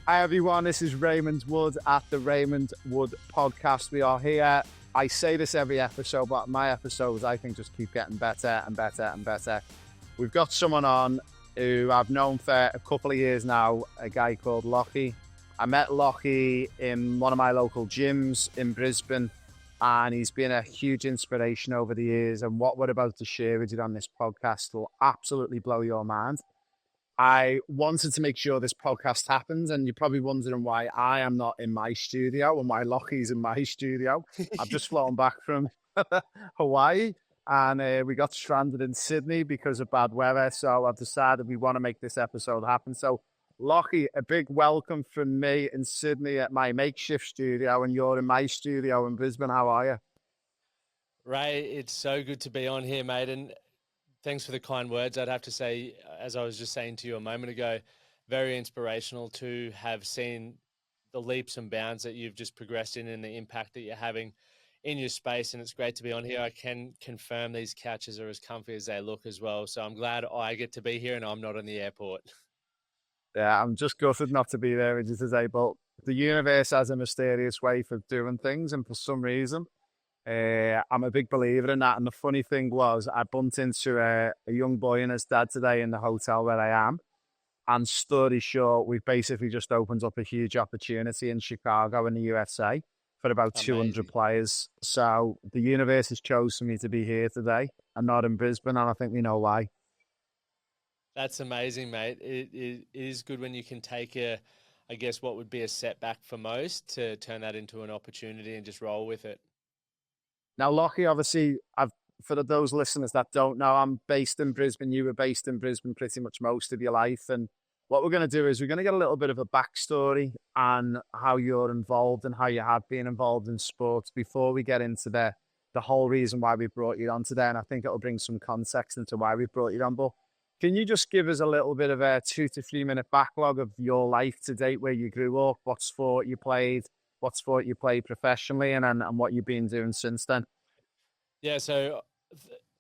Hi everyone, this is Raymond Wood at the Raymond Wood podcast. We are here. I say this every episode, but my episodes I think just keep getting better and better and better. We've got someone on who I've known for a couple of years now, a guy called Lockie. I met Lockie in one of my local gyms in Brisbane, and he's been a huge inspiration over the years. And what we're about to share with you on this podcast will absolutely blow your mind. I wanted to make sure this podcast happens, and you're probably wondering why I am not in my studio and why Lockie's in my studio. I've just flown back from Hawaii, and we got stranded in Sydney because of bad weather. So I've decided we want to make this episode happen. So, Lockie, a big welcome from me in Sydney at my makeshift studio, and you're in my studio in Brisbane. How are you? Ray, it's so good to be on here, mate. And thanks for the kind words. I'd have to say, as I was just saying to you a moment ago, very inspirational to have seen the leaps and bounds that you've just progressed in and the impact that you're having in your space. And it's great to be on here. I can confirm these couches are as comfy as they look as well. So I'm glad I get to be here and I'm not in the airport. Yeah, I'm just gutted not to be there with you today, but the universe has a mysterious way for doing things, and for some reason, I'm a big believer in that. And the funny thing was, I bumped into a young boy and his dad today in the hotel where I am. And story short, we've basically just opened up a huge opportunity in Chicago in the USA for about 200 Amazing. players. So the universe has chosen me to be here today and not in Brisbane, and I think we know why. That's amazing, mate. It is good when you can take I guess, what would be a setback for most to turn that into an opportunity and just roll with it. Now, Lockie, obviously, for those listeners that don't know, I'm based in Brisbane. You were based in Brisbane pretty much most of your life. And what we're going to do is we're going to get a little bit of a backstory on how you're involved and how you have been involved in sports before we get into the whole reason why we brought you on today. And I think it'll bring some context into why we brought you on. But can you just give us a little bit of a 2 to 3 minute backlog of your life to date, where you grew up, what sport you played, professionally, and what you've been doing since then? Yeah, so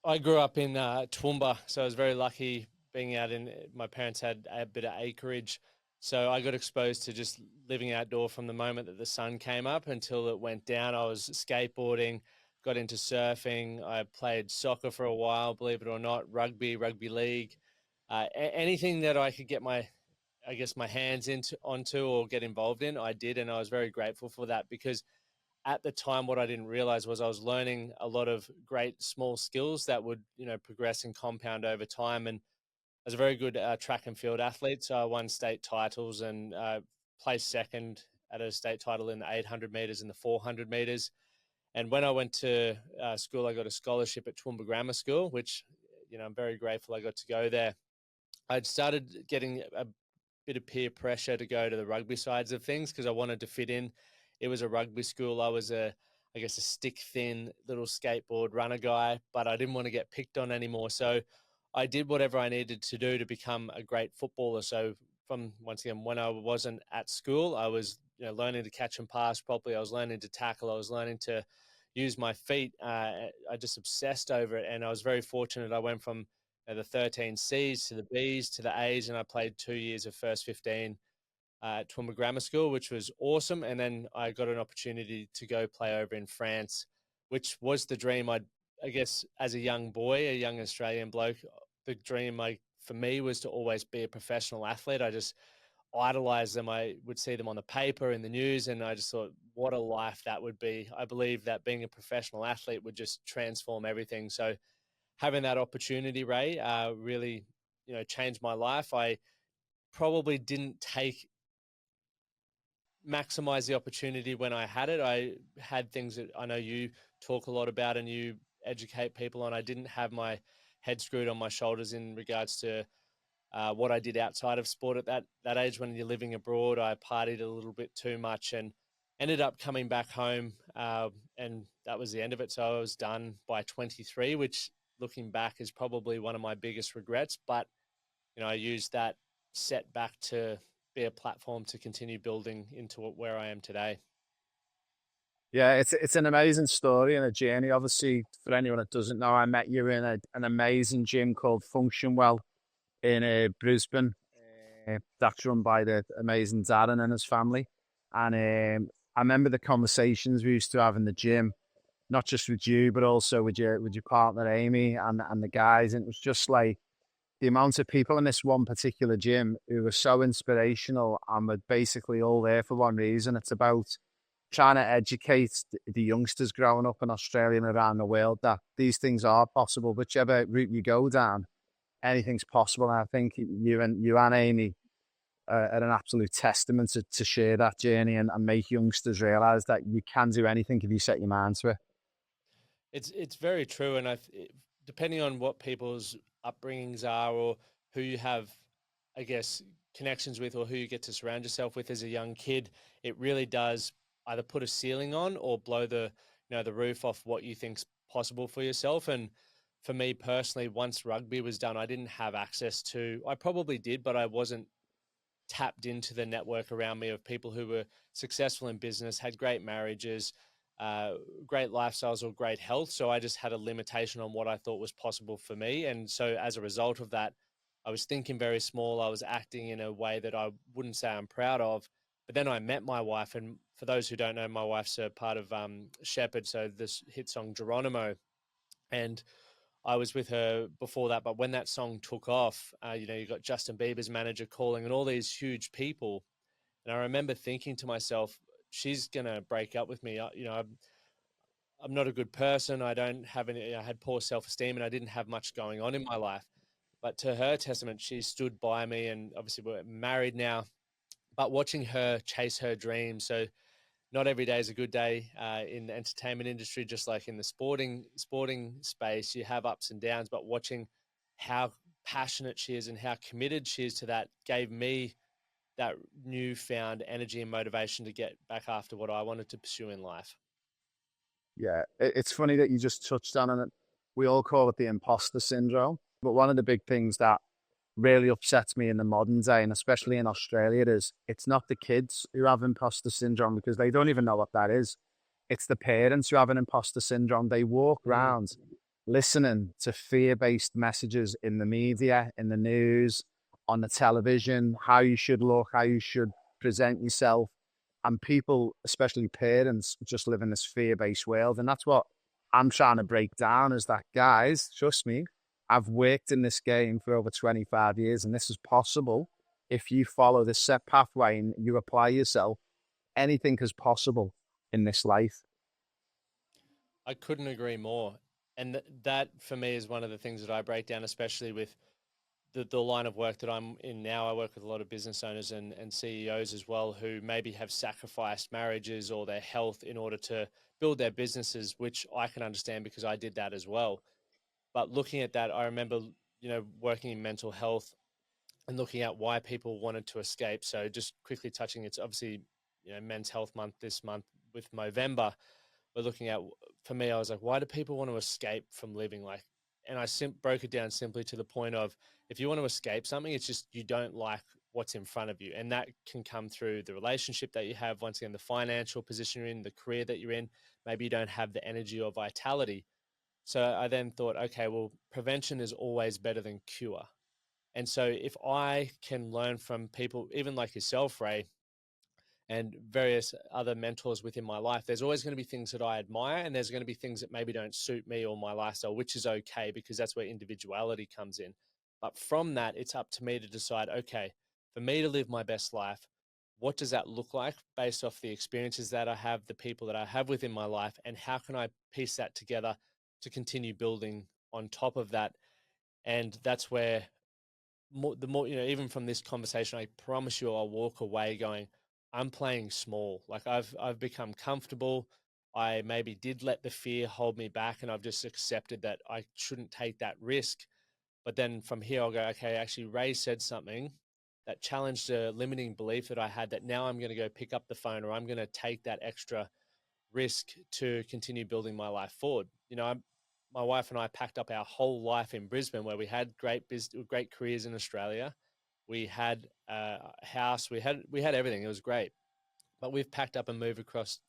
I grew up in Toowoomba, so I was very lucky being out in. My parents had a bit of acreage, so I got exposed to just living outdoor from the moment that the sun came up until it went down. I was skateboarding, got into surfing. I played soccer for a while, believe it or not, rugby league, anything that I could get I guess, my hands into onto or get involved in, I did, and I was very grateful for that because at the time, what I didn't realize was I was learning a lot of great small skills that would, progress and compound over time. And I was a very good track and field athlete. So I won state titles and placed second at a state title in the 800 meters and the 400 meters. And when I went to school, I got a scholarship at Toowoomba Grammar School, which, I'm very grateful I got to go there. I'd started getting a bit of peer pressure to go to the rugby sides of things because I wanted to fit in. It was a rugby school. I was I guess, a stick thin little skateboard runner guy, but I didn't want to get picked on anymore. So I did whatever I needed to do to become a great footballer. So from, once again, when I wasn't at school, I was, learning to catch and pass properly. I was learning to tackle. I was learning to use my feet. I just obsessed over it. And I was very fortunate. I went from the 13 C's to the B's to the A's, and I played 2 years of first 15 at Toowoomba Grammar School, which was awesome. And then I got an opportunity to go play over in France, which was the dream. I guess, as a young boy, a young Australian bloke, the dream for me was to always be a professional athlete. I just idolized them. I would see them on the paper, in the news, and I just thought, what a life that would be. I believe that being a professional athlete would just transform everything. So having that opportunity, Ray, really, changed my life. I probably didn't maximize the opportunity when I had it. I had things that I know you talk a lot about and you educate people on. I didn't have my head screwed on my shoulders in regards to what I did outside of sport at that age. When you're living abroad, I partied a little bit too much and ended up coming back home, and that was the end of it. So I was done by 23, which, looking back, is probably one of my biggest regrets. But I used that setback to be a platform to continue building into where I am today. Yeah, it's an amazing story and a journey. Obviously, for anyone that doesn't know, I met you in an amazing gym called Function Well in Brisbane. That's run by the amazing Darren and his family. And I remember the conversations we used to have in the gym, not just with you, but also with your partner Amy and the guys. And it was just like the amount of people in this one particular gym who were so inspirational and were basically all there for one reason. It's about trying to educate the youngsters growing up in Australia and around the world that these things are possible. Whichever route you go down, anything's possible. And I think you and Amy are an absolute testament to share that journey and make youngsters realize that you can do anything if you set your mind to it. It's very true, and depending on what people's upbringings are or who you have, I guess, connections with or who you get to surround yourself with as a young kid, it really does either put a ceiling on or blow the roof off what you think's possible for yourself. And for me personally, once rugby was done, I didn't have access to. I probably did, but I wasn't tapped into the network around me of people who were successful in business, had great marriages, great lifestyles, or great health. So I just had a limitation on what I thought was possible for me. And so as a result of that, I was thinking very small. I was acting in a way that I wouldn't say I'm proud of. But then I met my wife. And for those who don't know, my wife's a part of Shepherd. So this hit song Geronimo. And I was with her before that, but when that song took off, you got Justin Bieber's manager calling and all these huge people. And I remember thinking to myself, she's going to break up with me. I'm not a good person. I don't have any, I had poor self-esteem and I didn't have much going on in my life. But to her testament, she stood by me, and obviously we're married now, but watching her chase her dreams. So not every day is a good day in the entertainment industry, just like in the sporting space. You have ups and downs, but watching how passionate she is and how committed she is to that gave me that newfound energy and motivation to get back after what I wanted to pursue in life. Yeah, it's funny that you just touched on it. We all call it the imposter syndrome, but one of the big things that really upsets me in the modern day, and especially in Australia, is it's not the kids who have imposter syndrome because they don't even know what that is. It's the parents who have an imposter syndrome. They walk Mm. around listening to fear-based messages in the media, in the news, on the television, how you should look, how you should present yourself. And people, especially parents, just live in this fear-based world. And that's what I'm trying to break down is that, guys, trust me, I've worked in this game for over 25 years, and this is possible if you follow this set pathway and you apply yourself. Anything is possible in this life. I couldn't agree more. And that for me is one of the things that I break down, especially with the line of work that I'm in now. I work with a lot of business owners and CEOs as well who maybe have sacrificed marriages or their health in order to build their businesses, which I can understand because I did that as well. But looking at that, I remember, working in mental health and looking at why people wanted to escape. So just quickly touching, it's obviously, Men's Health Month this month with Movember. We're looking at, for me, I was like, why do people want to escape from living? Like, and I broke it down simply to the point of, if you want to escape something, it's just you don't like what's in front of you. And that can come through the relationship that you have, once again, the financial position you're in, the career that you're in. Maybe you don't have the energy or vitality. So I then thought, okay, well, prevention is always better than cure. And so if I can learn from people, even like yourself, Ray, and various other mentors within my life, there's always going to be things that I admire, and there's going to be things that maybe don't suit me or my lifestyle, which is okay because that's where individuality comes in. But from that, it's up to me to decide, okay, for me to live my best life, what does that look like based off the experiences that I have, the people that I have within my life, and how can I piece that together to continue building on top of that? And that's where the more, even from this conversation, I promise you I'll walk away going, I'm playing small. Like I've become comfortable. I maybe did let the fear hold me back, and I've just accepted that I shouldn't take that risk. But then from here I'll go, okay, actually Ray said something that challenged a limiting belief that I had, that now I'm going to go pick up the phone, or I'm going to take that extra risk to continue building my life forward. My wife and I packed up our whole life in Brisbane, where we had great careers in Australia. We had a house, we had everything. It was great, but we've packed up and moved across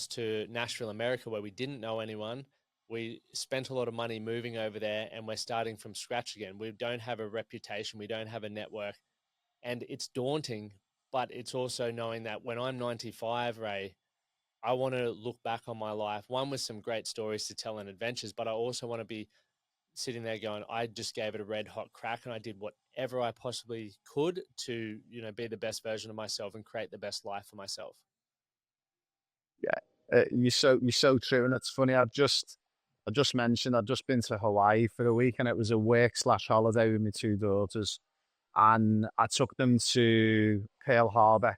to Nashville, America, where we didn't know anyone. We spent a lot of money moving over there, and we're starting from scratch again. We don't have a reputation, we don't have a network, And it's daunting, but it's also knowing that when I'm 95, Ray, I want to look back on my life, one with some great stories to tell and adventures, but I also want to be sitting there going, I just gave it a red hot crack and I did whatever I possibly could to, be the best version of myself and create the best life for myself. Yeah, you're so true, and it's funny. I just mentioned I'd just been to Hawaii for a week, and it was a work/holiday with my two daughters, and I took them to Pearl Harbor,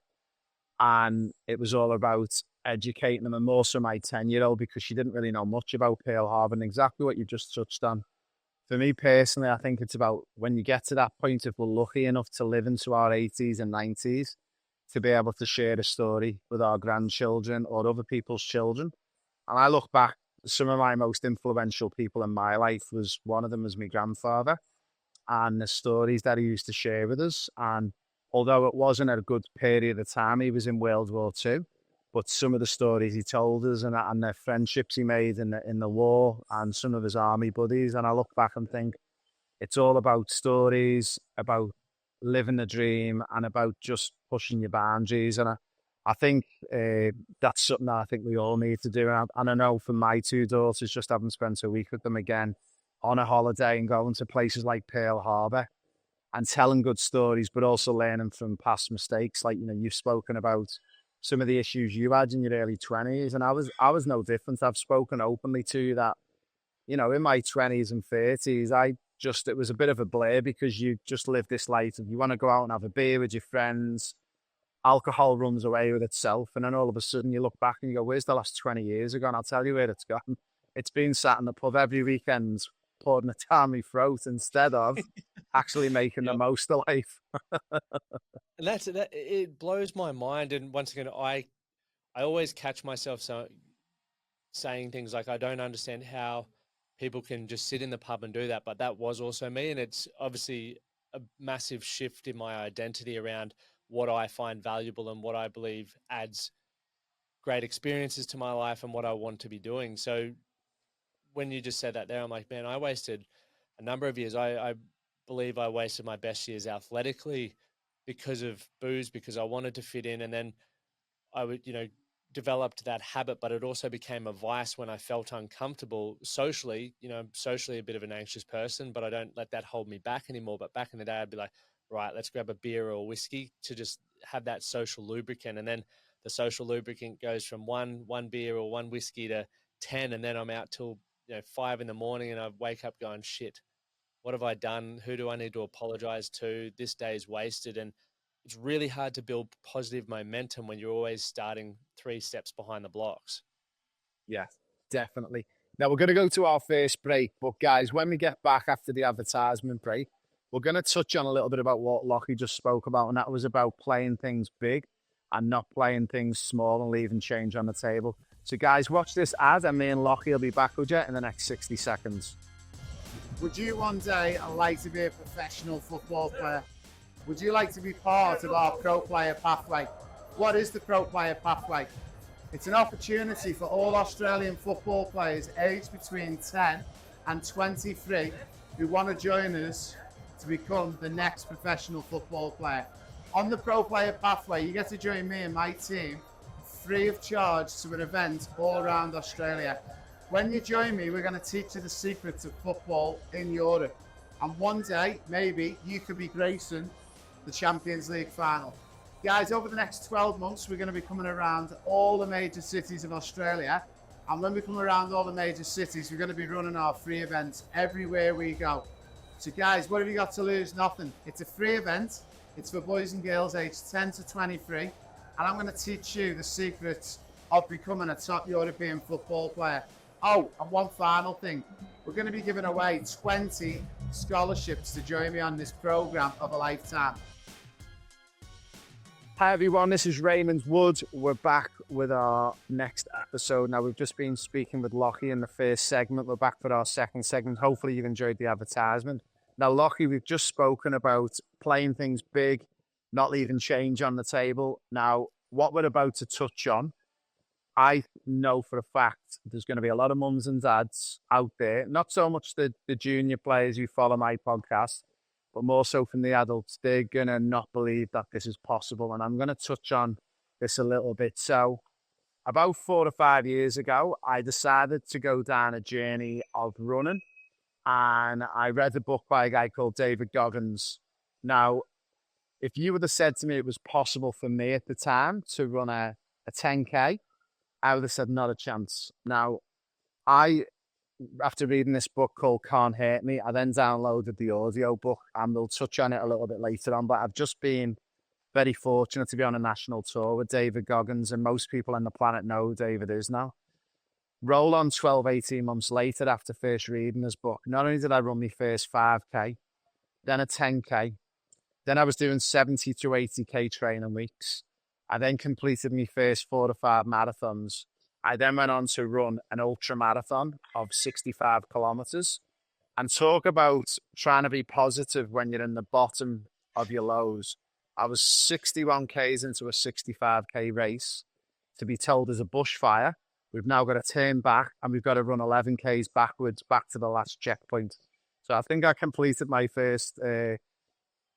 and it was all about educating them, and more so my 10-year-old, because she didn't really know much about Pearl Harbor, and exactly what you just touched on. For me personally, I think it's about when you get to that point, if we're lucky enough to live into our 80s and 90s, to be able to share a story with our grandchildren or other people's children. And I look back, some of my most influential people in my life was one of them was my grandfather, and the stories that he used to share with us. And although it wasn't a good period of time, he was in World War II, but some of the stories he told us and the friendships he made in the war and some of his army buddies. And I look back and think it's all about stories, about living the dream, and about just pushing your boundaries. And I think that's something that I think we all need to do. And I know for my two daughters, just having spent a week with them again on a holiday and going to places like Pearl Harbor and telling good stories, but also learning from past mistakes. Like, you've spoken about some of the issues you had in your early 20s, and I was no different. I've spoken openly to you that, in my 20s and 30s, it was a bit of a blur, because you just live this life and you want to go out and have a beer with your friends. Alcohol runs away with itself. And then all of a sudden you look back and you go, where's the last 20 years ago? And I'll tell you where it's gone. It's been sat in the pub every weekend, pouring it down my throat instead of actually making the most of life. And it blows my mind. And once again, I always catch myself saying things like, I don't understand how people can just sit in the pub and do that. But that was also me. And it's obviously a massive shift in my identity around what I find valuable and what I believe adds great experiences to my life and what I want to be doing. So when you just said that there, I'm like, man, I wasted a number of years. I believe I wasted my best years athletically because of booze, because I wanted to fit in. And then I would, developed that habit, but it also became a vice when I felt uncomfortable socially. I'm socially a bit of an anxious person, but I don't let that hold me back anymore. But back in the day, I'd be like, right, let's grab a beer or a whiskey to just have that social lubricant. And then the social lubricant goes from one beer or one whiskey to 10. And then I'm out till, 5 a.m. and I wake up going, shit, what have I done? Who do I need to apologize to? This day's wasted. And it's really hard to build positive momentum when you're always starting 3 steps behind the blocks. Yeah, definitely. Now we're going to go to our first break, but guys, when we get back after the advertisement break, we're going to touch on a little bit about what Lockie just spoke about, and that was about playing things big and not playing things small and leaving change on the table. So guys, watch this ad, and me and Lockie will be back with you in the next 60 seconds. Would you one day like to be a professional football player? Would you like to be part of our Pro Player Pathway? What is the Pro Player Pathway? It's an opportunity for all Australian football players aged between 10 and 23 who want to join us to become the next professional football player. On the Pro Player Pathway, you get to join me and my team free of charge to an event all around Australia. When you join me, we're going to teach you the secrets of football in Europe. And one day, maybe, you could be gracing the Champions League final. Guys, over the next 12 months, we're going to be coming around all the major cities of Australia. And when we come around all the major cities, we're going to be running our free events everywhere we go. So guys, what have you got to lose? Nothing. It's a free event. It's for boys and girls aged 10 to 23. And I'm going to teach you the secrets of becoming a top European football player. Oh, and one final thing. We're going to be giving away 20 scholarships to join me on this program of a lifetime. Hi everyone, this is Raymond Wood. We're back with our next episode. Now we've just been speaking with Lockie in the first segment. We're back for our second segment. Hopefully you've enjoyed the advertisement. Now Lockie, we've just spoken about playing things big, not leaving change on the table. Now what we're about to touch on, I know for a fact there's going to be a lot of mums and dads out there, not so much the junior players who follow my podcast, but more so from the adults. They're going to not believe that this is possible. And I'm going to touch on this a little bit. So about 4 or 5 years ago, I decided to go down a journey of running, and I read a book by a guy called David Goggins. Now, if you would have said to me it was possible for me at the time to run a 10K, I would have said not a chance. Now, after reading this book called Can't Hurt Me, I then downloaded the audio book, and we'll touch on it a little bit later on, but I've just been very fortunate to be on a national tour with David Goggins, and most people on the planet know who David is now. Roll on 12, 18 months later after first reading this book, not only did I run my first 5K, then a 10K, then I was doing 70 to 80K training weeks. I then completed my first 4 to 5 marathons. I then went on to run an ultra marathon of 65 kilometers. And talk about trying to be positive when you're in the bottom of your lows. I was 61 Ks into a 65K race to be told there's a bushfire. We've now got to turn back, and we've got to run 11 Ks backwards back to the last checkpoint. So I think I completed my first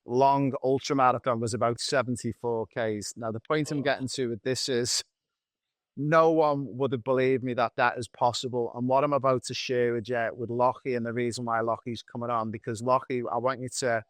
long ultra marathon was about 74 Ks. Now, the point I'm getting to with this is no one would have believed me that that is possible. And what I'm about to share with you with Lockie, and the reason why Lockie's coming on, because Lockie, I want you to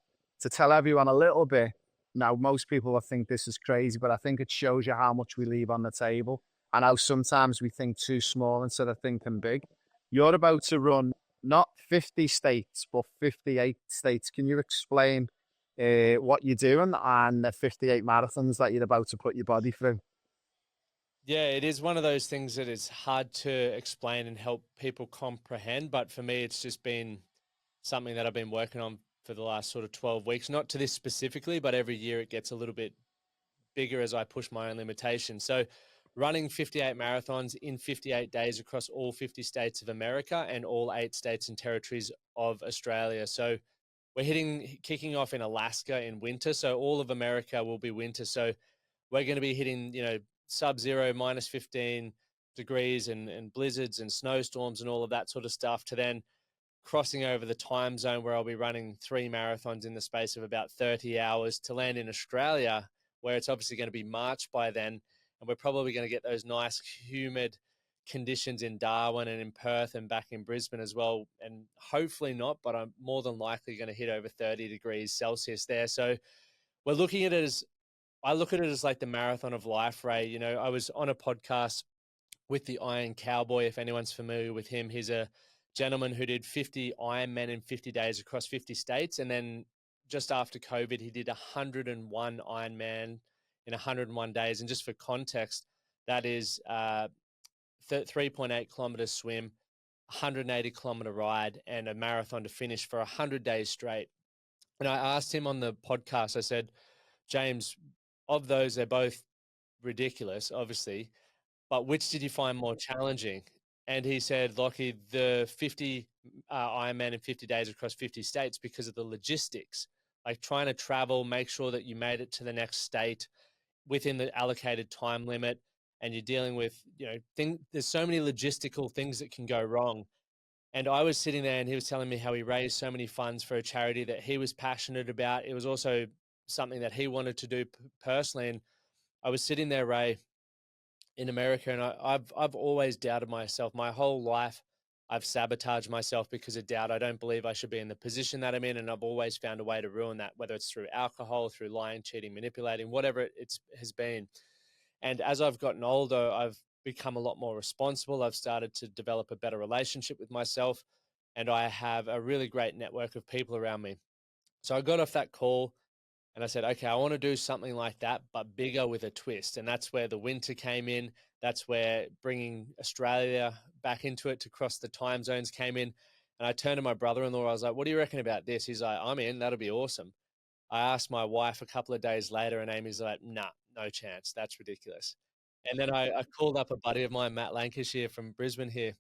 tell everyone a little bit. Now, most people will think this is crazy, but I think it shows you how much we leave on the table and how sometimes we think too small instead of thinking big. You're about to run not 50 states, but 58 states. Can you explain what you're doing and the 58 marathons that you're about to put your body through? Yeah, it is one of those things that is hard to explain and help people comprehend. But for me, it's just been something that I've been working on for the last sort of 12 weeks, not to this specifically, but every year it gets a little bit bigger as I push my own limitations. So running 58 marathons in 58 days across all 50 states of America and all 8 states and territories of Australia. So we're kicking off in Alaska in winter. So all of America will be winter. So we're going to be hitting, sub-zero, minus 15 degrees and blizzards and snowstorms and all of that sort of stuff, to then crossing over the time zone where I'll be running 3 marathons in the space of about 30 hours to land in Australia, where it's obviously going to be March by then. And we're probably going to get those nice humid conditions in Darwin and in Perth and back in Brisbane as well. And hopefully not, but I'm more than likely going to hit over 30 degrees Celsius there. So we're looking at it as, I look at it as like the marathon of life, Ray. I was on a podcast with the Iron Cowboy, if anyone's familiar with him. He's a gentleman who did 50 Ironmen in 50 days across 50 states. And then just after COVID, he did 101 Ironman in 101 days. And just for context, that is 3.8 kilometers swim, 180 kilometer ride, and a marathon to finish for 100 days straight. And I asked him on the podcast, I said, James, of those, they're both ridiculous, obviously, but which did you find more challenging? And he said, Lockie, the 50 Ironman in 50 days across 50 states, because of the logistics, like trying to travel, make sure that you made it to the next state within the allocated time limit. And you're dealing with, there's so many logistical things that can go wrong. And I was sitting there and he was telling me how he raised so many funds for a charity that he was passionate about. It was also something that he wanted to do personally. And I was sitting there, Ray, in America, and I've always doubted myself. My whole life, I've sabotaged myself because of doubt. I don't believe I should be in the position that I'm in, and I've always found a way to ruin that, whether it's through alcohol, through lying, cheating, manipulating, whatever it has been. And as I've gotten older, I've become a lot more responsible. I've started to develop a better relationship with myself, and I have a really great network of people around me. So I got off that call and I said, okay, I want to do something like that, but bigger with a twist. And that's where the winter came in. That's where bringing Australia back into it to cross the time zones came in. And I turned to my brother-in-law. I was like, what do you reckon about this? He's like, I'm in. That'll be awesome. I asked my wife a couple of days later, and Amy's like, nah, no chance. That's ridiculous. And then I called up a buddy of mine, Matt Lancashire from Brisbane here.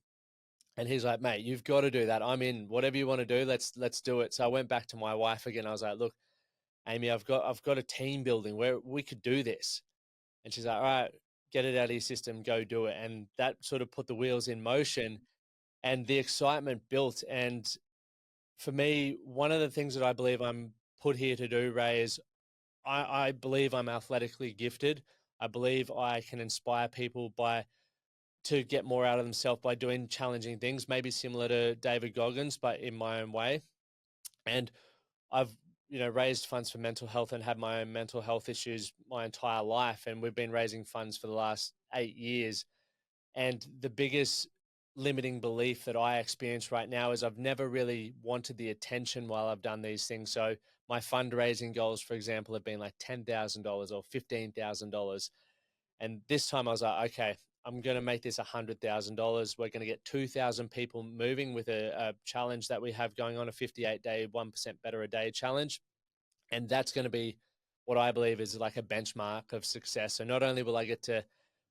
And he's like, mate, you've got to do that. I'm in. Whatever you want to do, let's do it. So I went back to my wife again. I was like, look, Amy, I've got a team building where we could do this. And she's like, all right, get it out of your system, go do it. And that sort of put the wheels in motion and the excitement built. And for me, one of the things that I believe I'm put here to do, Ray, is I believe I'm athletically gifted. I believe I can inspire people to get more out of themselves by doing challenging things, maybe similar to David Goggins, but in my own way. And I've, raised funds for mental health and had my own mental health issues my entire life. And we've been raising funds for the last 8 years. And the biggest limiting belief that I experience right now is I've never really wanted the attention while I've done these things. So my fundraising goals, for example, have been like $10,000 or $15,000. And this time I was like, okay, I'm going to make this $100,000. We're going to get 2,000 people moving with a challenge that we have going on, a 58-day, 1% better a day challenge. And that's going to be what I believe is like a benchmark of success. So not only will I get to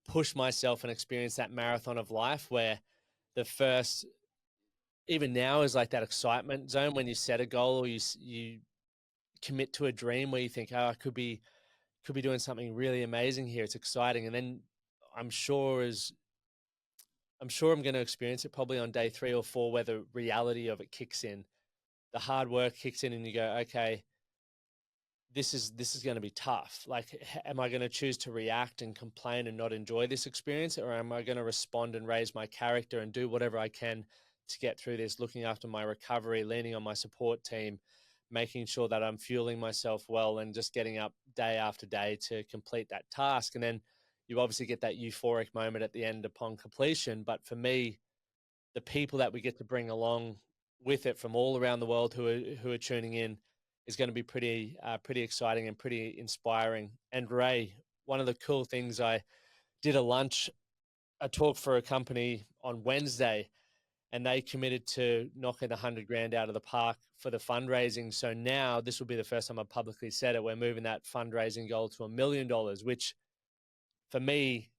push myself and experience that marathon of life where the first, even now, is like that excitement zone when you set a goal or you commit to a dream where you think, oh, I could be doing something really amazing here. It's exciting. And then I'm sure I'm going to experience it probably on day 3 or 4 where the reality of it kicks in. The hard work kicks in and you go, okay, this is going to be tough. Like, am I going to choose to react and complain and not enjoy this experience? Or am I going to respond and raise my character and do whatever I can to get through this, looking after my recovery, leaning on my support team, making sure that I'm fueling myself well and just getting up day after day to complete that task. And then you obviously get that euphoric moment at the end upon completion. But for me, the people that we get to bring along with it from all around the world who are tuning in is going to be pretty exciting and pretty inspiring. And Ray, one of the cool things, I did a talk for a company on Wednesday, and they committed to knocking $100,000 out of the park for the fundraising. So now this will be the first time I've publicly said it. We're moving that fundraising goal to $1 million, which for me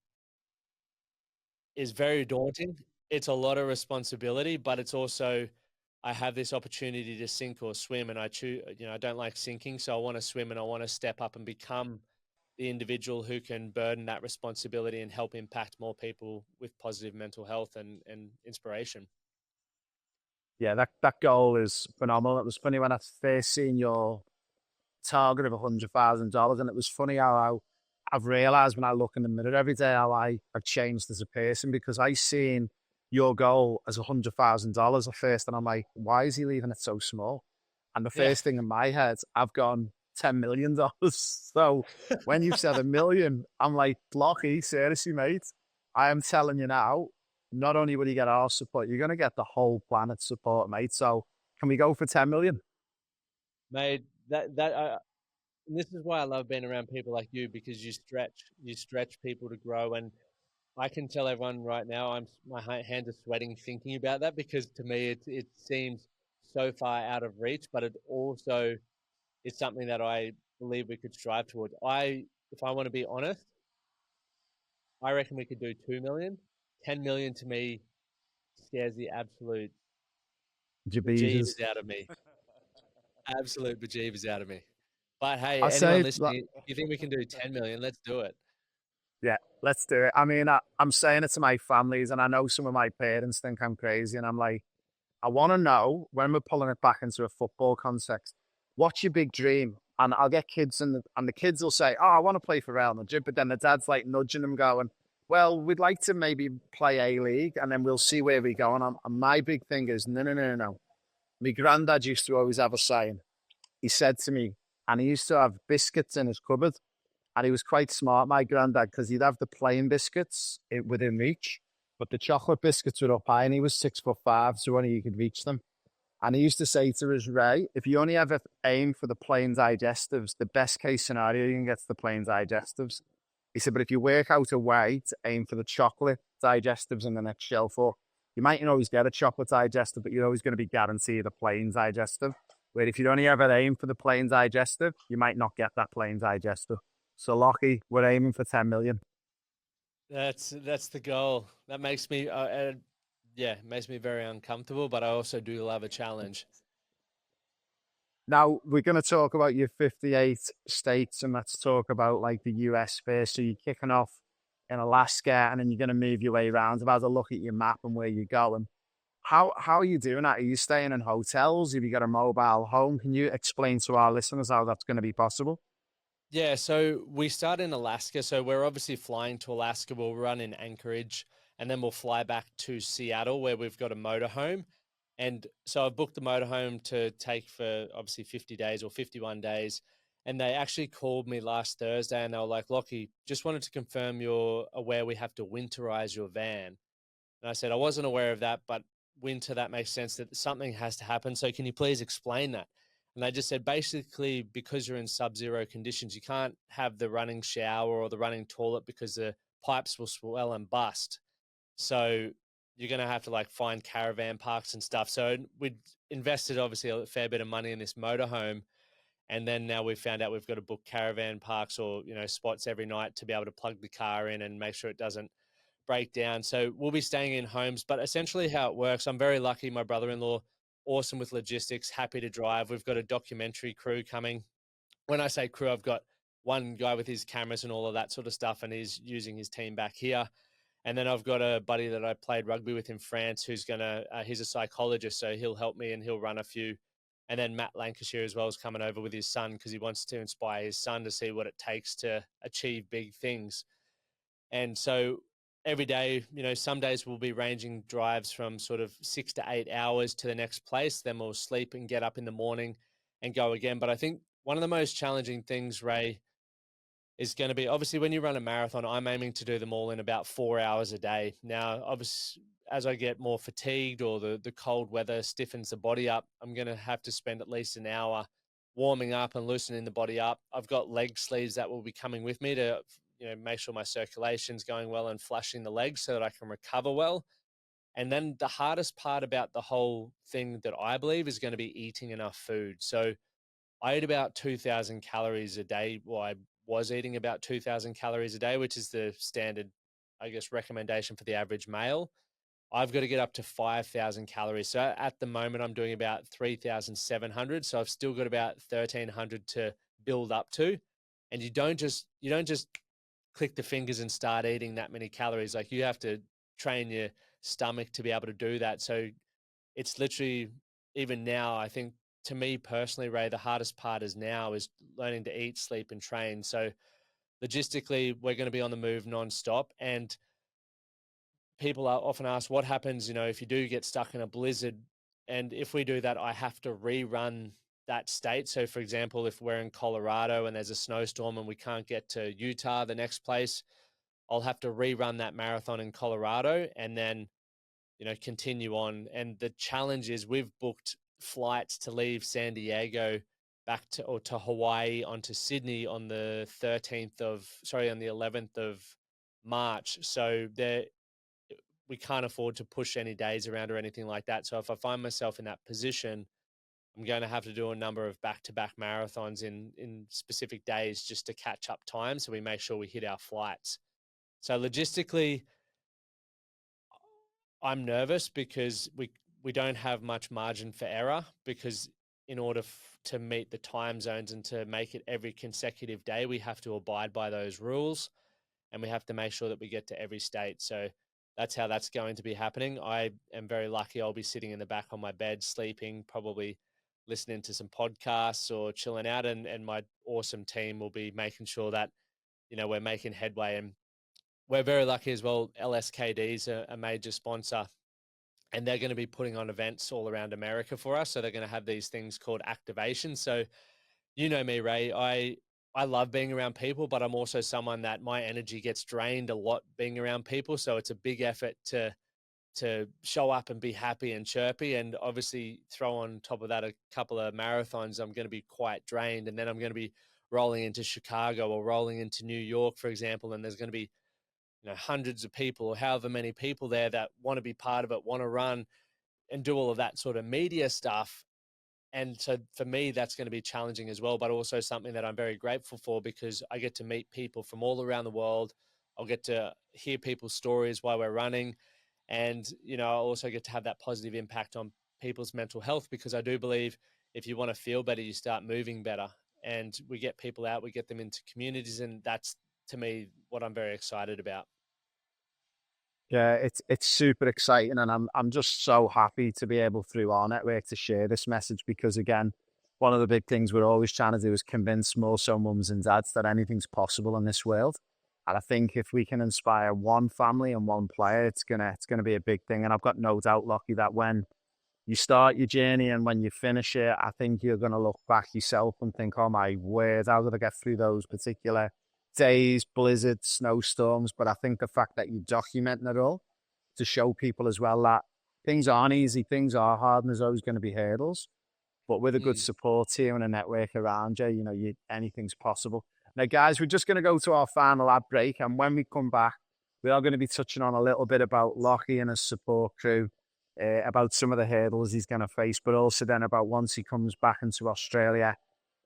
is very daunting. It's a lot of responsibility, but it's also, I have this opportunity to sink or swim, and I choose, I don't like sinking. So I want to swim and I want to step up and become the individual who can burden that responsibility and help impact more people with positive mental health and inspiration. Yeah, that goal is phenomenal. It was funny when I first seen your target of $100,000, and it was funny how I've realised when I look in the mirror every day how I've changed as a person, because I seen your goal as $100,000 at first, and I'm like, why is he leaving it so small? And the first thing in my head, I've gone $10 million. So when you've said $1 million, I'm like, Lockie, seriously, mate, I am telling you now, not only will you get our support, you're going to get the whole planet's support, mate. So can we go for 10 million? Mate, this is why I love being around people like you, because you stretch people to grow. And I can tell everyone right now, my hands are sweating thinking about that, because to me it seems so far out of reach, but it also is something that I believe we could strive towards. If I want to be honest, I reckon we could do 2 million. 10 million to me scares the absolute bejeebers out of me. Absolute bejeebers out of me. But hey, anyone listening, if you think we can do 10 million, let's do it. Yeah, let's do it. I mean, I'm saying it to my families, and I know some of my parents think I'm crazy, and I'm like, I want to know, when we're pulling it back into a football context, what's your big dream? And I'll get kids, and the kids will say, oh, I want to play for Real Madrid. But then the dad's like nudging them, going, well, we'd like to maybe play A-League, and then we'll see where we go. And my big thing is, no. My granddad used to always have a saying. He said to me, and he used to have biscuits in his cupboard. And he was quite smart, my granddad, because he'd have the plain biscuits within reach, but the chocolate biscuits were up high, and he was 6'5", so only he could reach them. And he used to say to us, Ray, if you only ever aim for the plain digestives, the best case scenario, you can get to the plain digestives. He said, but if you work out a way to aim for the chocolate digestives in the next shelf, or you mightn't always get a chocolate digestive, but you're always going to be guaranteed a plain digestive. Where if you only ever aim for the plain digestive, you might not get that plain digestive. So, Lockie, we're aiming for 10 million. That's the goal. That makes me, makes me very uncomfortable, but I also do love a challenge. Now, we're going to talk about your 58 states, and let's talk about like the US first. So you're kicking off in Alaska, and then you're going to move your way around. I've had a look at your map and where you're going. How are you doing that? Are you staying in hotels? Have you got a mobile home? Can you explain to our listeners how that's going to be possible? Yeah, so we start in Alaska. So we're obviously flying to Alaska. We'll run in Anchorage and then we'll fly back to Seattle where we've got a motorhome. And so I've booked the motorhome to take for obviously 50 days or 51 days. And they actually called me last Thursday and they were like, Lockie, just wanted to confirm you're aware we have to winterize your van. And I said, I wasn't aware of that, but winter, that makes sense that something has to happen. So can you please explain that? And they just said, basically, because you're in sub-zero conditions, you can't have the running shower or the running toilet because the pipes will swell and bust. So you're going to have to like find caravan parks and stuff. So we'd invested obviously a fair bit of money in this motorhome. And then now we've found out we've got to book caravan parks or, spots every night to be able to plug the car in and make sure it doesn't break down. So we'll be staying in homes, but essentially how it works, I'm very lucky. My brother-in-law, awesome with logistics, happy to drive. We've got a documentary crew coming. When I say crew, I've got one guy with his cameras and all of that sort of stuff, and he's using his team back here. And then I've got a buddy that I played rugby with in France who's he's a psychologist, so he'll help me and he'll run a few. And then Matt Lancashire as well is coming over with his son because he wants to inspire his son to see what it takes to achieve big things. And so every day, some days we'll be ranging drives from sort of 6 to 8 hours to the next place. Then we'll sleep and get up in the morning and go again. But I think one of the most challenging things, Ray, is going to be obviously when you run a marathon, I'm aiming to do them all in about 4 hours a day. Now, obviously, as I get more fatigued or the cold weather stiffens the body up, I'm going to have to spend at least an hour warming up and loosening the body up. I've got leg sleeves that will be coming with me to, make sure my circulation's going well and flushing the legs so that I can recover well. And then the hardest part about the whole thing that I believe is going to be eating enough food. So I eat about 2,000 calories a day. Well, I was eating about 2,000 calories a day, which is the standard, I guess, recommendation for the average male. I've got to get up to 5,000 calories. So at the moment, I'm doing about 3,700. So I've still got about 1,300 to build up to. And you don't just click the fingers and start eating that many calories. Like you have to train your stomach to be able to do that. So it's literally, even now, I think to me personally, Ray, the hardest part is learning to eat, sleep, and train. So logistically, we're going to be on the move nonstop. And people are often asked what happens, if you do get stuck in a blizzard. And if we do that, I have to rerun that state. So for example, if we're in Colorado and there's a snowstorm and we can't get to Utah, the next place, I'll have to rerun that marathon in Colorado and then, continue on. And the challenge is we've booked flights to leave San Diego back to Hawaii onto Sydney on the 11th of March. So we can't afford to push any days around or anything like that. So if I find myself in that position, I'm going to have to do a number of back-to-back marathons in specific days just to catch up time. So we make sure we hit our flights. So logistically, I'm nervous because we don't have much margin for error because in order to meet the time zones and to make it every consecutive day, we have to abide by those rules and we have to make sure that we get to every state. So that's how that's going to be happening. I am very lucky. I'll be sitting in the back on my bed, sleeping, probably listening to some podcasts or chilling out. And my awesome team will be making sure that, we're making headway. And we're very lucky as well. LSKD is a major sponsor and they're going to be putting on events all around America for us. So they're going to have these things called activations. So, you know me, Ray, I love being around people, but I'm also someone that my energy gets drained a lot being around people. So it's a big effort to show up and be happy and chirpy. And obviously throw on top of that a couple of marathons, I'm going to be quite drained. And then I'm going to be rolling into Chicago or rolling into New York, for example. And there's going to be, hundreds of people or however many people there that want to be part of it, want to run and do all of that sort of media stuff. And so for me, that's going to be challenging as well, but also something that I'm very grateful for because I get to meet people from all around the world. I'll get to hear people's stories while we're running. And, I'll also get to have that positive impact on people's mental health because I do believe if you want to feel better, you start moving better. And we get people out, we get them into communities. And that's, to me, what I'm very excited about. Yeah, it's super exciting, and I'm just so happy to be able through our network to share this message because again, one of the big things we're always trying to do is convince more so mums and dads that anything's possible in this world. And I think if we can inspire one family and one player, it's gonna be a big thing. And I've got no doubt, Lockie, that when you start your journey and when you finish it, I think you're gonna look back yourself and think, oh my word, how did I get through those particular days, blizzards, snowstorms? But I think the fact that you're documenting it all to show people as well that things aren't easy, things are hard, and there's always going to be hurdles. But with a good Mm. support team and a network around you, anything's possible. Now, guys, we're just going to go to our final ad break, and when we come back, we are going to be touching on a little bit about Lockie and his support crew, about some of the hurdles he's going to face, but also then about once he comes back into Australia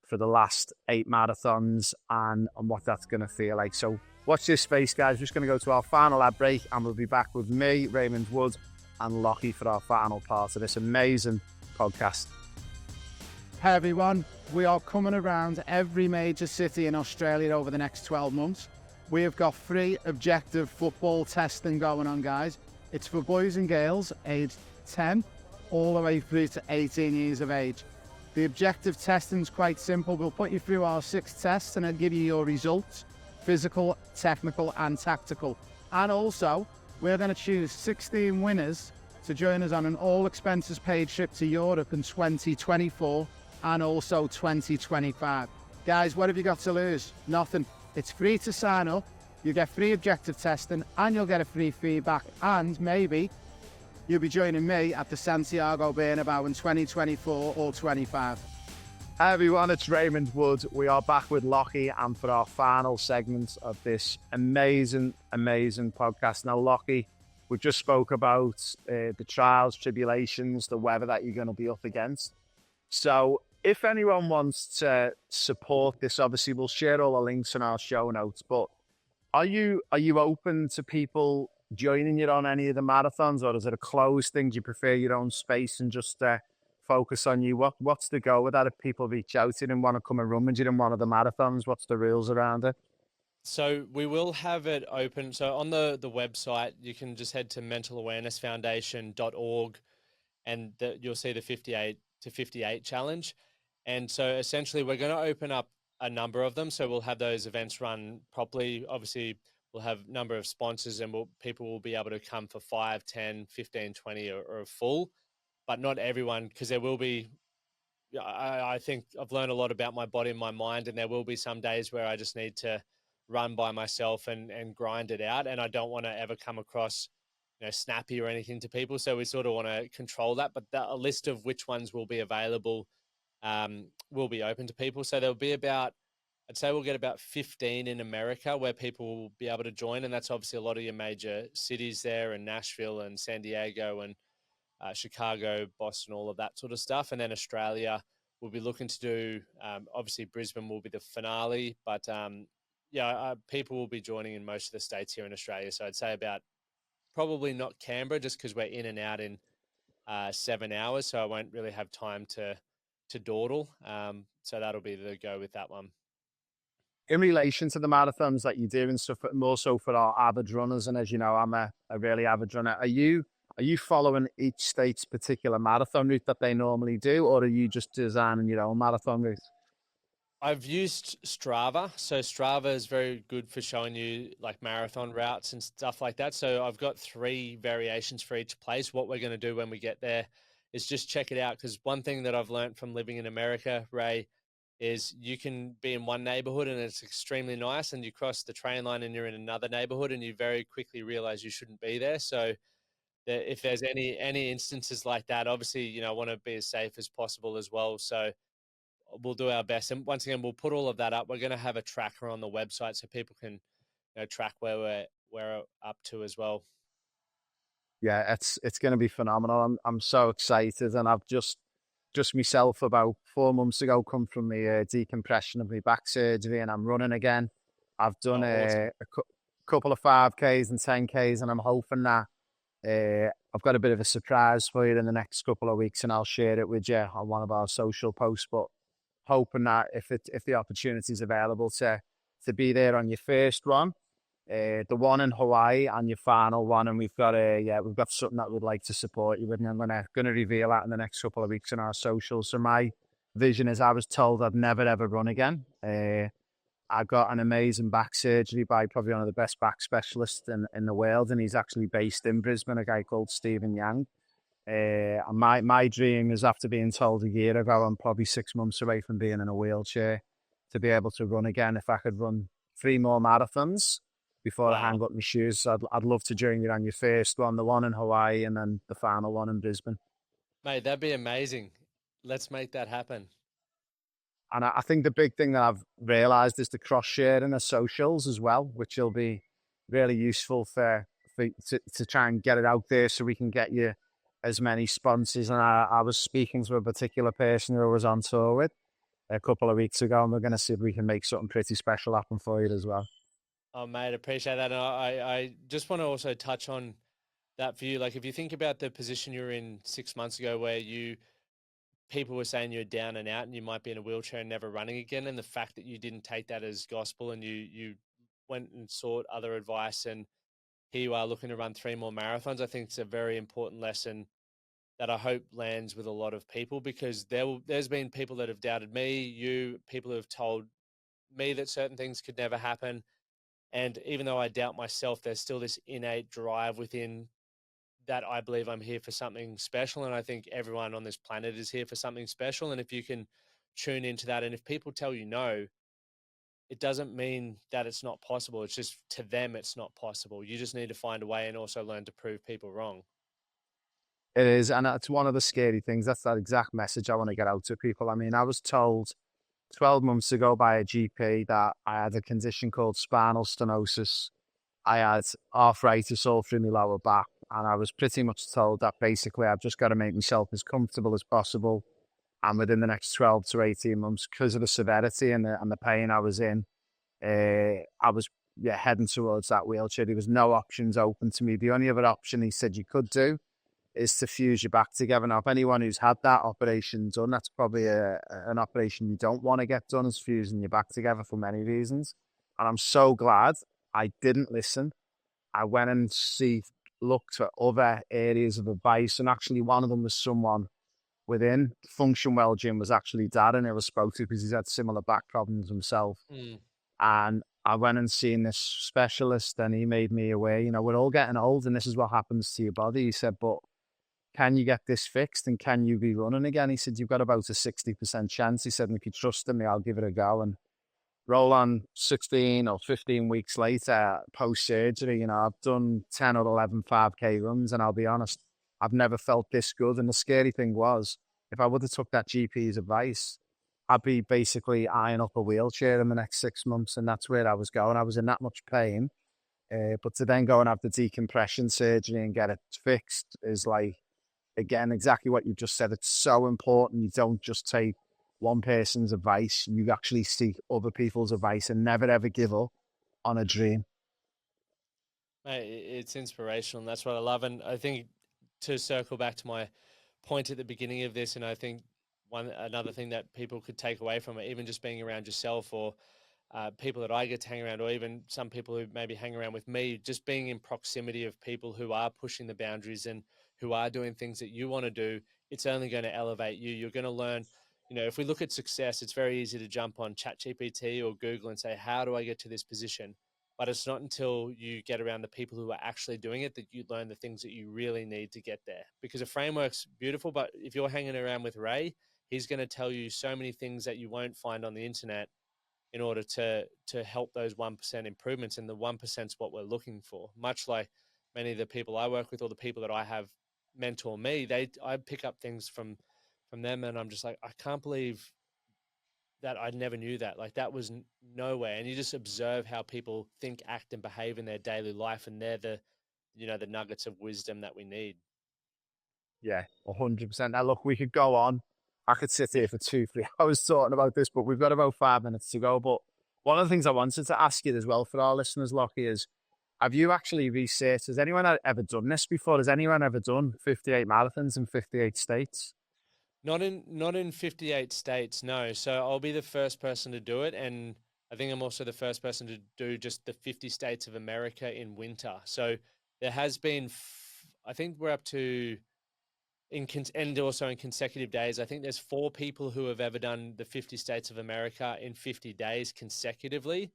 for the last 8 marathons and what that's going to feel like. So watch this space, guys. We're just going to go to our final ad break and we'll be back with me, Raymond Wood, and Lockie for our final part of this amazing podcast. Hey everyone, we are coming around every major city in Australia over the next 12 months. We have got free objective football testing going on, guys. It's for boys and girls aged 10 all the way through to 18 years of age. The objective testing is quite simple. We'll put you through our 6 tests and it'll give you your results, physical, technical and tactical. And also, we're going to choose 16 winners to join us on an all expenses paid trip to Europe in 2024 and also 2025. Guys, what have you got to lose? Nothing. It's free to sign up. You get free objective testing and you'll get a free feedback and maybe you'll be joining me at the Santiago Bernabeu in 2024 or 25. Hi everyone, it's Raymond Wood. We are back with Lockie and for our final segment of this amazing podcast. Now, Lockie, we just spoke about the trials, tribulations, the weather that you're going to be up against. So if anyone wants to support this, obviously we'll share all the links in our show notes, but are you open to people joining you on any of the marathons, or is it a closed thing? Do you prefer your own space and just focus on you? What's the goal with that? If people reach out to you and want to come and run with you in one of the marathons, what's the rules around it? So we will have it open. So on the website, you can just head to mentalawarenessfoundation.org and you'll see the 58 to 58 challenge. And so essentially we're going to open up a number of them. So we'll have those events run properly. Obviously, we'll have a number of sponsors and people will be able to come for 5, 10, 15, 20 or a full, but not everyone, because there will be, I think I've learned a lot about my body and my mind, and there will be some days where I just need to run by myself and grind it out. And I don't want to ever come across, snappy or anything to people. So we sort of want to control that, but a list of which ones will be available will be open to people. So there'll be I'd say we'll get about 15 in America where people will be able to join. And that's obviously a lot of your major cities there, and Nashville and San Diego and Chicago, Boston, all of that sort of stuff. And then Australia, we'll be looking to do, obviously Brisbane will be the finale, but people will be joining in most of the states here in Australia. So I'd say about probably not Canberra, just because we're in and out in 7 hours. So I won't really have time to dawdle. So that'll be the go with that one. In relation to the marathons that you do and stuff, more so for our avid runners, and as you know, I'm a really avid runner. Are you following each state's particular marathon route that they normally do, or are you just designing your own marathon route? I've used Strava. So Strava is very good for showing you like marathon routes and stuff like that. So I've got 3 variations for each place. What we're going to do when we get there is just check it out. Because one thing that I've learned from living in America, Ray, is you can be in one neighborhood and it's extremely nice, and you cross the train line and you're in another neighborhood and you very quickly realize you shouldn't be there. So if there's any instances like that, obviously, I want to be as safe as possible as well. So we'll do our best. And once again, we'll put all of that up. We're going to have a tracker on the website so people can track where we're up to as well. Yeah, it's going to be phenomenal. I'm so excited, and I've just myself about 4 months ago come from the decompression of my back surgery, and I'm running again. I've done awesome. a couple of 5Ks and 10Ks, and I'm hoping that I've got a bit of a surprise for you in the next couple of weeks, and I'll share it with you on one of our social posts. But hoping that if the opportunity is available to be there on your first one, the one in Hawaii and your final one, and we've got something that we'd like to support you with, and I'm gonna reveal that in the next couple of weeks on our socials. So my vision is, I was told I'd never ever run again. I got an amazing back surgery by probably one of the best back specialists in the world, and he's actually based in Brisbane, a guy called Stephen Yang. And my dream is, after being told a year ago I'm probably 6 months away from being in a wheelchair, to be able to run again. If I could run 3 more marathons before I hang up my shoes, I'd love to join you on your first one, the one in Hawaii, and then the final one in Brisbane. Mate, that'd be amazing. Let's make that happen. And I think the big thing that I've realised is the cross-sharing of socials as well, which will be really useful to try and get it out there so we can get you as many sponsors. And I was speaking to a particular person who I was on tour with a couple of weeks ago, and we're going to see if we can make something pretty special happen for you as well. Oh, mate, appreciate that. And I just want to also touch on that for you. Like, if you think about the position you were in 6 months ago, where people were saying you're down and out and you might be in a wheelchair and never running again, and the fact that you didn't take that as gospel and you went and sought other advice, and here you are looking to run 3 more marathons, I think it's a very important lesson that I hope lands with a lot of people, because there's been people that have doubted me, people who have told me that certain things could never happen. And even though I doubt myself, there's still this innate drive within that I believe I'm here for something special. And I think everyone on this planet is here for something special. And if you can tune into that, and if people tell you no, it doesn't mean that it's not possible. It's just, to them, it's not possible. You just need to find a way and also learn to prove people wrong. It is, and that's one of the scary things. That's that exact message I want to get out to people. I mean, I was told 12 months ago by a GP that I had a condition called spinal stenosis. I had arthritis all through my lower back, and I was pretty much told that basically I've just got to make myself as comfortable as possible. And within the next 12 to 18 months, because of the severity and the pain I was in, I was heading towards that wheelchair. There was no options open to me. The only other option he said you could do is to fuse your back together. Now, if anyone who's had that operation done, that's probably an operation you don't want to get done, is fusing your back together, for many reasons. And I'm so glad I didn't listen. I went and looked at other areas of advice, and actually one of them was someone within Function Well Gym, was actually Darren, who I spoke to, because he's had similar back problems himself. And I went and seen this specialist, and he made me aware, we're all getting old and this is what happens to your body. He said, but can you get this fixed and can you be running again? He said, you've got about a 60% chance. He said, and if you trust in me, I'll give it a go. And roll on 16 or 15 weeks later, post-surgery, I've done 10 or 11 5K runs, and I'll be honest, I've never felt this good. And the scary thing was, if I would have took that GP's advice, I'd be basically eyeing up a wheelchair in the next 6 months, and that's where I was going. I was in that much pain. But to then go and have the decompression surgery and get it fixed is like, again, exactly what you just said. It's so important. You don't just take one person's advice. You actually seek other people's advice and never, ever give up on a dream. Mate, it's inspirational, and that's what I love. And I think, to circle back to my point at the beginning of this, and I think another thing that people could take away from it, even just being around yourself, or people that I get to hang around, or even some people who maybe hang around with me, just being in proximity of people who are pushing the boundaries and who are doing things that you want to do, it's only going to elevate you. You're going to learn, if we look at success, it's very easy to jump on ChatGPT or Google and say, how do I get to this position? But it's not until you get around the people who are actually doing it that you learn the things that you really need to get there. Because a framework's beautiful, but if you're hanging around with Ray, he's going to tell you so many things that you won't find on the internet in order to help those 1% improvements. And the 1% is what we're looking for. Much like many of the people I work with, or the people that I have mentor me, I pick up things from them, and I'm just like, I can't believe that I never knew that. Like, that was nowhere. And you just observe how people think, act, and behave in their daily life, and they're the nuggets of wisdom that we need. Yeah, 100%. Now, look, we could go on. I could sit here for 2-3 hours talking about this, but we've got about 5 minutes to go. But one of the things I wanted to ask you as well, for our listeners, Lockie, is, have you actually researched, has anyone ever done this before? Has anyone ever done 58 marathons in 58 states? Not in 58 states, no. So I'll be the first person to do it. And I think I'm also the first person to do just the 50 states of America in winter. So there has been, I think we're up to, and also in consecutive days, I think there's 4 people who have ever done the 50 states of America in 50 days consecutively.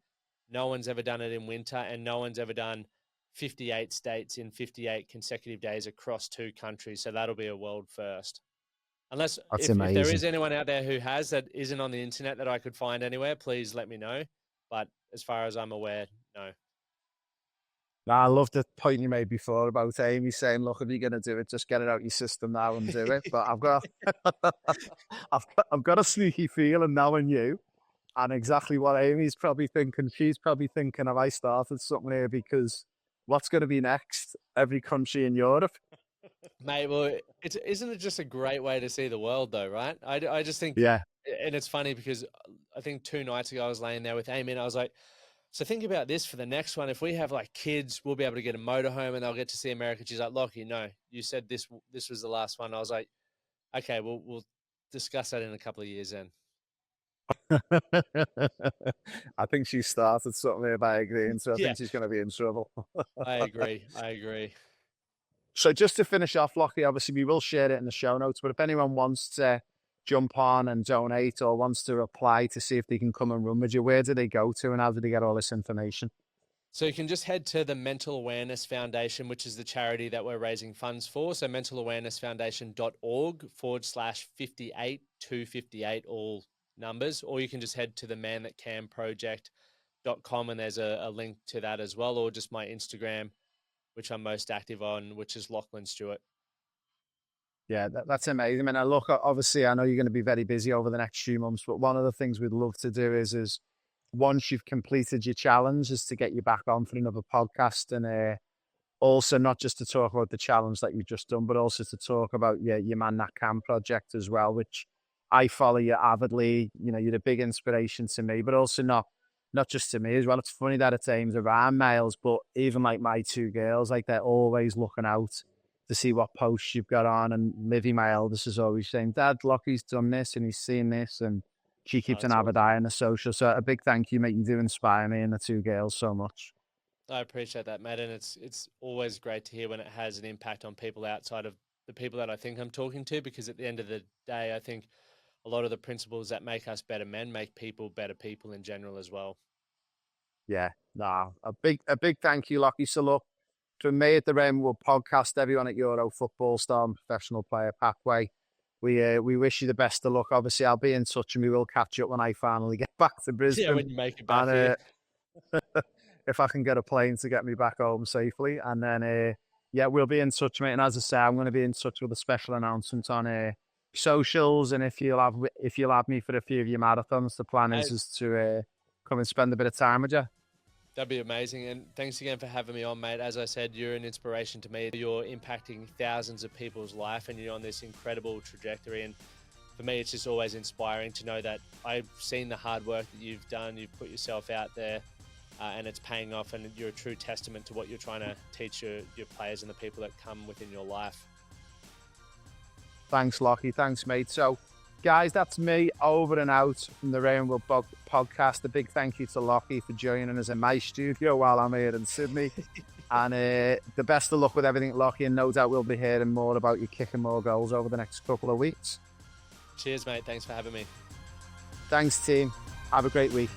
No one's ever done it in winter, and no one's ever done 58 states in 58 consecutive days across 2 countries. So that'll be a world first. Unless That's if there amazing. is anyone out there who has that isn't on the internet that I could find anywhere, please let me know. But as far as I'm aware, no. Now, I love the point you made before about Amy saying, look, if you're going to do it, just get it out your system now and do it. But I've got a sneaky feeling knowing you and exactly what Amy's probably thinking. She's probably thinking, have I started something here? Because what's going to be next? Every country in Europe. Mate, well, isn't it just a great way to see the world, though, right? I just think, Yeah. and it's funny because I think 2 nights ago I was laying there with Amy and I was like, so think about this for the next one. If we have like kids, we'll be able to get a motorhome and they'll get to see America. She's like, Lockie, no, you said this was the last one. I was like, okay, we'll discuss that in a couple of years then. I think she started something here by agreeing, so I Yeah. think she's going to be in trouble. I agree. So just to finish off, Lockie, obviously we will share it in the show notes, but if anyone wants to jump on and donate or wants to apply to see if they can come and run with you, where do they go to and how do they get all this information? So you can just head to the Mental Awareness Foundation, which is the charity that we're raising funds for. So mentalawarenessfoundation.org/58258, all numbers, or you can just head to the manthatcanproject.com and there's a link to that as well, or just my Instagram, which I'm most active on, which is Lachlan Stewart. Yeah, that's amazing. And look, obviously, I know you're going to be very busy over the next few months, but one of the things we'd love to do is once you've completed your challenge, is to get you back on for another podcast, and also not just to talk about the challenge that you've just done, but also to talk about your Man That Can project as well, which I follow you avidly. You know, you're a big inspiration to me, but also not just to me as well. It's funny that it's aimed around males, but even like my 2 girls, like they're always looking out to see what posts you've got on. And Livy, my eldest, is always saying, Dad, Lockie's done this and he's seen this, and she keeps an avid eye on the social. So a big thank you, mate. You do inspire me and the 2 girls so much. I appreciate that, Matt. And it's always great to hear when it has an impact on people outside of the people that I think I'm talking to, because at the end of the day, I think a lot of the principles that make us better men make people better people in general as well. Yeah, no, a big thank you, Lockie. So look, from me at the Rainwood Podcast, everyone at Euro Football Star and Professional Player Pathway, we wish you the best of luck. Obviously, I'll be in touch and we will catch up when I finally get back to Brisbane. Yeah, when you make it back here. If I can get a plane to get me back home safely. And then, we'll be in touch, mate. And as I say, I'm going to be in touch with a special announcement on socials. And if you'll have me for a few of your marathons, the plan is to come and spend a bit of time with you. That'd be amazing. And thanks again for having me on, mate. As I said, you're an inspiration to me. You're impacting thousands of people's life and you're on this incredible trajectory. And for me, it's just always inspiring to know that I've seen the hard work that you've done. You've put yourself out there and it's paying off. And you're a true testament to what you're trying to teach your players and the people that come within your life. Thanks, Lockie. Thanks, mate. So, guys, that's me over and out from the Rainbow Podcast. A big thank you to Lockie for joining us in my studio while I'm here in Sydney. And the best of luck with everything, Lockie. And no doubt we'll be hearing more about you kicking more goals over the next couple of weeks. Cheers, mate. Thanks for having me. Thanks, team. Have a great week.